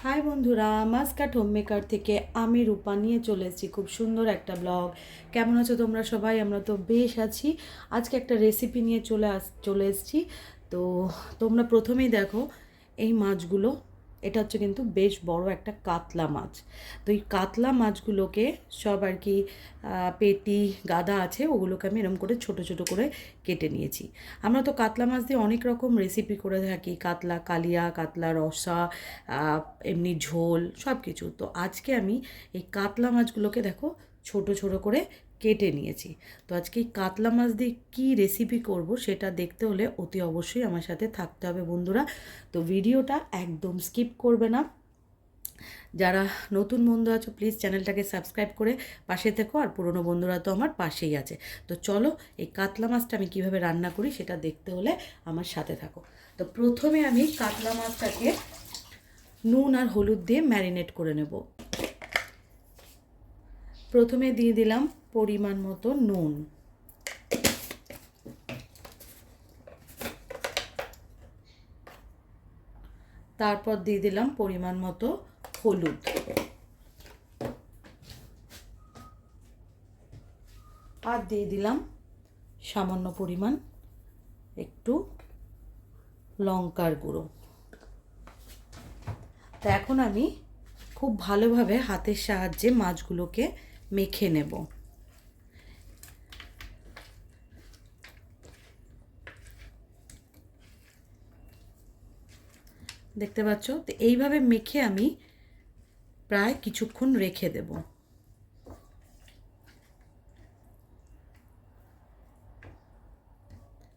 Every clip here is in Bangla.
হাই বন্ধুরা, মাস্কাট হোম মেকার থেকে আমি রূপা নিয়ে চলে এসেছি খুব সুন্দর একটা ব্লগ। কেমন আছো তোমরা সবাই? আমরা তো বেশ আছি। আজকে একটা রেসিপি নিয়ে চলে এসেছি। তো তোমরা প্রথমেই দেখো এই মাছগুলো, এটা হচ্ছে কিন্তু বেশ বড় একটা কাতলা মাছ। তো এই কাতলা মাছগুলোকে সব আর কি পেটি গাদা আছে, ওগুলোকে আমি এরকম করে ছোট ছোট করে কেটে নিয়েছি। আমরা তো কাতলা মাছ দিয়ে অনেক রকম রেসিপি করে থাকি, কাতলা কালিয়া, কাতলা রসা, এমনি ঝোল সব কিছু। তো আজকে আমি এই কাতলা মাছগুলোকে দেখো ছোট ছোট করে কেটে নিয়েছি। তো আজকে এই কাতলা মাছ দিয়ে কী রেসিপি করব সেটা দেখতে হলে অতি অবশ্যই আমার সাথে থাকতে হবে বন্ধুরা। তো ভিডিওটা একদম স্কিপ করবে না। যারা নতুন বন্ধু আছো প্লিজ চ্যানেলটাকে সাবস্ক্রাইব করে পাশে থেকো, আর পুরনো বন্ধুরা তো আমার পাশেই আছে। তো চলো এই কাতলা মাছটা আমি কীভাবে রান্না করি সেটা দেখতে হলে আমার সাথে থাকো। তো প্রথমে আমি কাতলা মাছটাকে নুন আর হলুদ দিয়ে ম্যারিনেট করে নেব। প্রথমে দিয়ে দিলাম পরিমাণ মতো নুন, তারপর দিয়ে দিলাম পরিমাণ মতো হলুদ, আর দিয়ে দিলাম সামান্য পরিমাণ একটু লঙ্কার গুঁড়ো। তো এখন আমি খুব ভালোভাবে হাতের সাহায্যে মাছগুলোকে মেখে নেব। দেখতে পাচ্ছ? তো এইভাবে মেখে আমি প্রায় কিছুক্ষণ রেখে দেব।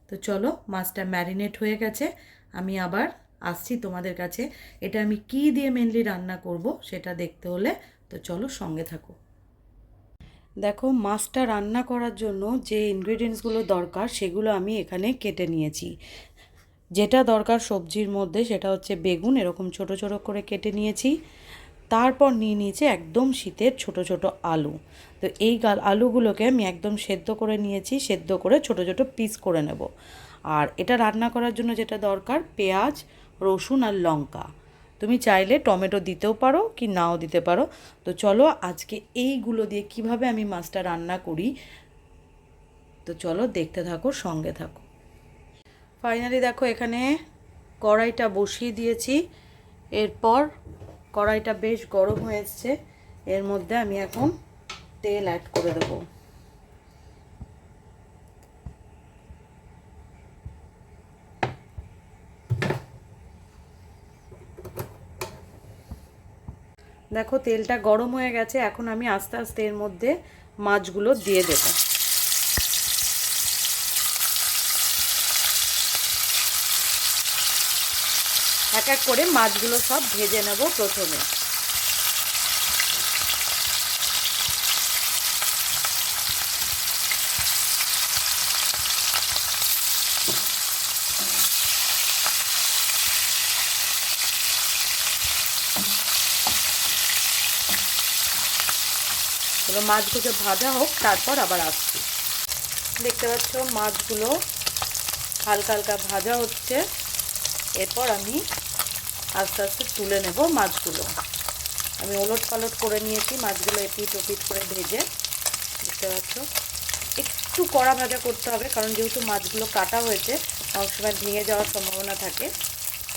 তো চলো, মাছটা ম্যারিনেট হয়ে গেছে, আমি আবার আসছি তোমাদের কাছে। এটা আমি কি দিয়ে মেনলি রান্না করব সেটা দেখতে হলে তো চলো সঙ্গে থাকো। দেখো, মাছটা রান্না করার জন্য যে ইনগ্রেডিয়েন্টসগুলো দরকার সেগুলো আমি এখানে কেটে নিয়েছি। যেটা দরকার সবজির মধ্যে সেটা হচ্ছে বেগুন, এরকম ছোট ছোট করে কেটে নিয়েছি। তারপর নিয়ে নিয়েছি একদম শীতের ছোট ছোট আলু। তো এই আলুগুলোকে আমি একদম সেদ্ধ করে নিয়েছি, সেদ্ধ করে ছোট ছোট পিস করে নেব। আর এটা রান্না করার জন্য যেটা দরকার পেঁয়াজ, রসুন আর লঙ্কা। তুমি চাইলে টমেটো দিতেও পারো কি নাও দিতে পারো। তো চলো আজকে এইগুলো দিয়ে কিভাবে আমি মাছটা রান্না করি তো চলো দেখতে থাকো, সঙ্গে থাকো। ফাইনালি দেখো এখানে কড়াইটা বসিয়ে দিয়েছি। এরপর কড়াইটা বেশ গরম হয়ে এসছে, এর মধ্যে আমি এখন তেল অ্যাড করে দেবো। দেখো তেলটা গরম হয়ে গেছে, এখন আমি আস্তে আস্তে এর মধ্যে মাছগুলো দিয়ে দেবো। এক এক করে মাছগুলো সব ভেজে নেব প্রথমে। এবার মাছগুলো ভাজা হোক, তারপর আবার আসছি। দেখতে পাচ্ছ মাছগুলো হালকা হালকা ভাজা হচ্ছে। এরপর আমি আস্তে আস্তে তুলে নেব মাছগুলো। আমি ওলট পালট করে নিয়েছি মাছগুলো, এপিট ওপিট করে ভেজে। দেখতে পাচ্ছ একটু কড়া ভাজা করতে হবে, কারণ যেহেতু মাছগুলো কাটা হয়েছে অনেক সময় ভেঙে যাওয়ার সম্ভাবনা থাকে।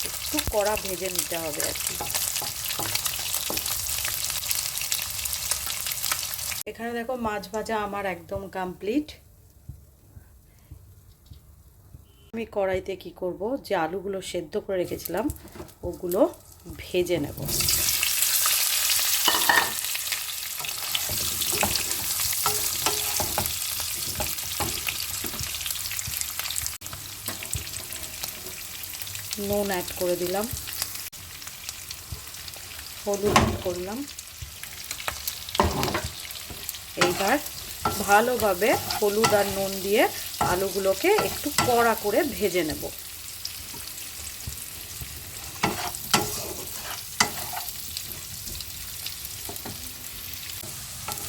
একটু কড়া ভেজে নিতে হবে আর কি। এখানে দেখো মাছ ভাজা আমার একদম কমপ্লিট। আমি কড়াইতে কি করব, যে আলুগুলো সেদ্ধ করে রেখেছিলাম ওগুলো ভেজে নেব। নুন অ্যাড করে দিলাম, হলুদ অ্যাড করলাম। এইবার ভালোভাবে হলুদ আর নুন দিয়ে আলুগুলোকে একটু কড়া করে ভেজে নেব।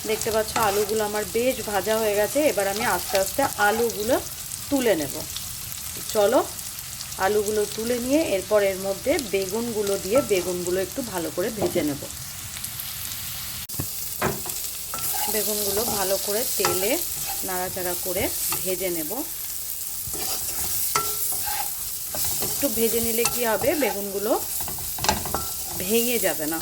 দেখতে পাচ্ছ আলুগুলো আমার বেশ ভাজা হয়ে গেছে। এবার আমি আস্তে আস্তে আলুগুলো তুলে নেব। চলো আলুগুলো তুলে নিয়ে এরপর এর মধ্যে বেগুনগুলো দিয়ে বেগুনগুলো একটু ভালো করে ভেজে নেব। বেগুনগুলো ভালো করে তেলে নাড়াচাড়া করে ভেজে নেব। একটু ভেজে নিলে কি হবে, বেগুনগুলো ভেঙে যাবে না।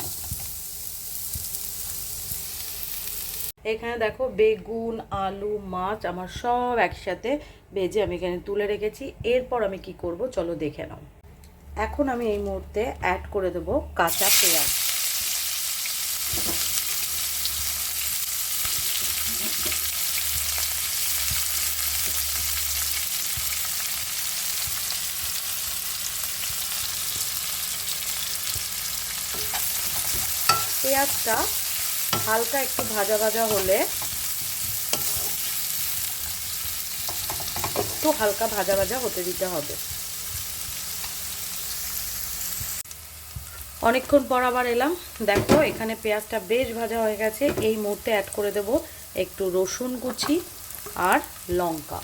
এখানে দেখো বেগুন, আলু, মাছ আমার সব একসাথে ভেজে আমি এখানে তুলে রেখেছি। এরপর আমি কি করব চলো দেখে নাও। এখন আমি এই মুহূর্তে অ্যাড করে দেব কাঁচা পেঁয়াজ। পেঁয়াজটা হালকা একটু ভাজা ভাজা হলে, একটু হালকা ভাজা ভাজা হতে দিতে হবে। অনেকক্ষণ পর আবার এলাম, দেখো এখানে পেঁয়াজটা বেশ ভাজা হয়ে গেছে। এই মুহূর্তে অ্যাড করে দেব একটু রসুন কুচি আর লঙ্কা।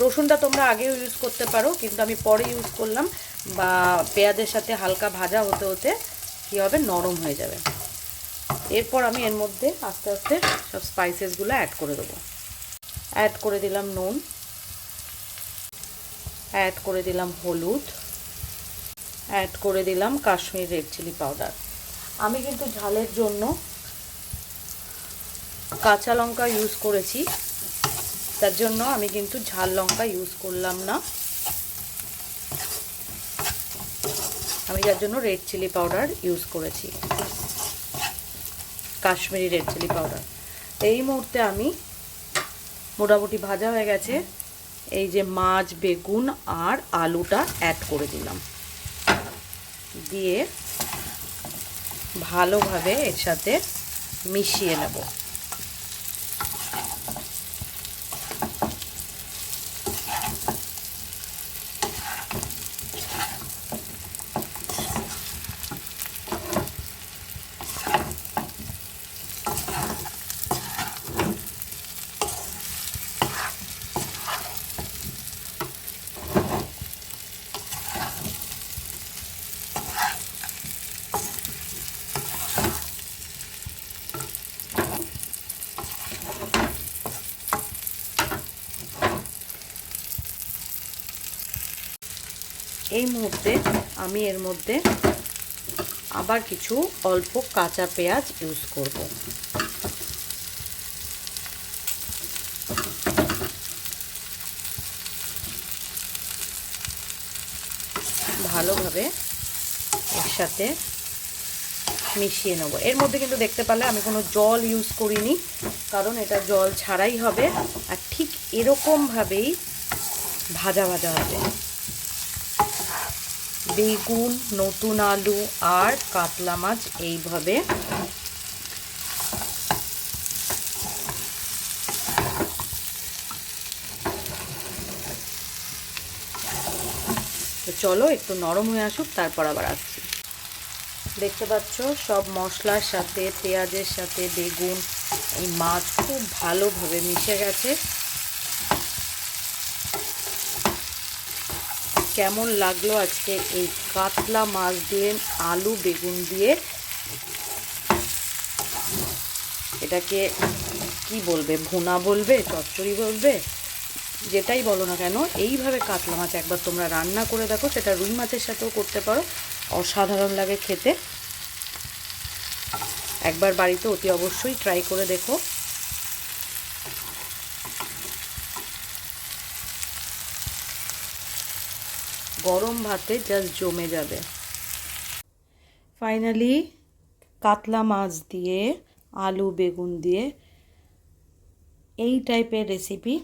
রসুনটা তোমরা আগেও ইউজ করতে পারো, কিন্তু আমি পরে ইউজ করলাম, বা পেঁয়াজের সাথে হালকা ভাজা হতে হতে কী হবে, নরম হয়ে যাবে। এরপর আমি এর মধ্যে আস্তে আস্তে সব স্পাইসেসগুলো অ্যাড করে দেবো। অ্যাড করে দিলাম নুন, অ্যাড করে দিলাম হলুদ, অ্যাড করে দিলাম কাশ্মীরি রেড চিলি পাউডার। আমি কিন্তু ঝালের জন্য কাঁচা লঙ্কা ইউজ করেছি, তার জন্য আমি কিন্তু ঝাল লঙ্কা ইউজ করলাম না। আমি যার জন্য রেড চিলি পাউডার ইউজ করেছি, কাশ্মীরি রেড চিলি পাউডার। এই মুহূর্তে আমি মোটামুটি ভাজা হয়ে গেছে, এই যে মাছ, বেগুন আর আলুটা অ্যাড করে দিলাম, দিয়ে ভালোভাবে এর সাথে মিশিয়ে নেব। এই মুহূর্তে আমি এর মধ্যে আবার কিছু অল্প কাঁচা পেঁয়াজ ইউজ করব। ভালোভাবে এর সাথে মিশিয়ে নেব। এর মধ্যে কিন্তু দেখতে পেলে আমি কোনো জল ইউজ করিনি, কারণ এটা জল ছাড়াই হবে, আর ঠিক এরকমভাবেই ভাজা ভাজা হবে। বেগুন, নতুন আলু আর কাতলা মাছ এইভাবে তো চলো একটু নরম হয়ে আসুক, তারপর আবার আসছি। দেখতে পাচ্ছ সব মশলার সাথে, পেঁয়াজের সাথে বেগুন, এই মাছ খুব ভালোভাবে মিশে গেছে। কেমন লাগলো আজকে এই কাতলা মাছ দিয়ে, আলু বেগুন দিয়ে, এটাকে কি বলবে, ভুনা বলবে, চচ্চড়ি বলবে, যেটাই বলো না কেন, এইভাবে কাতলা মাছ একবার তোমরা রান্না করে দেখো। সেটা রুই মাছের সাথেও করতে পারো, অসাধারণ লাগে খেতে। একবার বাড়িতে অতি অবশ্যই ট্রাই করে দেখো। গরম ভাতে জাস্ট জমে যাবে। ফাইনালি কাতলা মাছ দিয়ে, আলু বেগুন দিয়ে এই টাইপের রেসিপি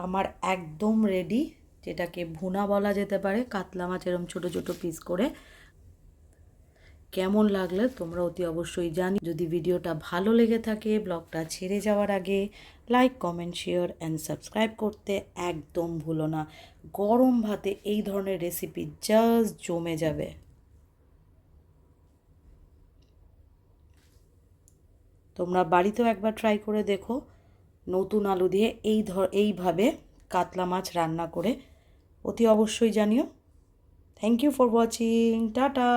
আমার একদম রেডি, যেটাকে ভুনা বলা যেতে পারে। কাতলা মাছ এরকম ছোটো ছোটো পিস করে। কেমন লাগলে তোমরা অতি অবশ্যই জানি। যদি ভিডিওটা ভালো লেগে থাকে, ব্লগটা ছেড়ে যাওয়ার আগে like, comment, share and subscribe করতে একদম ভুলো না। গরম ভাতে এই ধরনের রেসিপি জাস্ট জমে যাবে। তোমরা বাড়িতেও একবার ট্রাই করে দেখো নতুন আলু দিয়ে এইভাবে কাতলা মাছ রান্না করে অতি অবশ্যই জানিও। Thank you for watching, tata.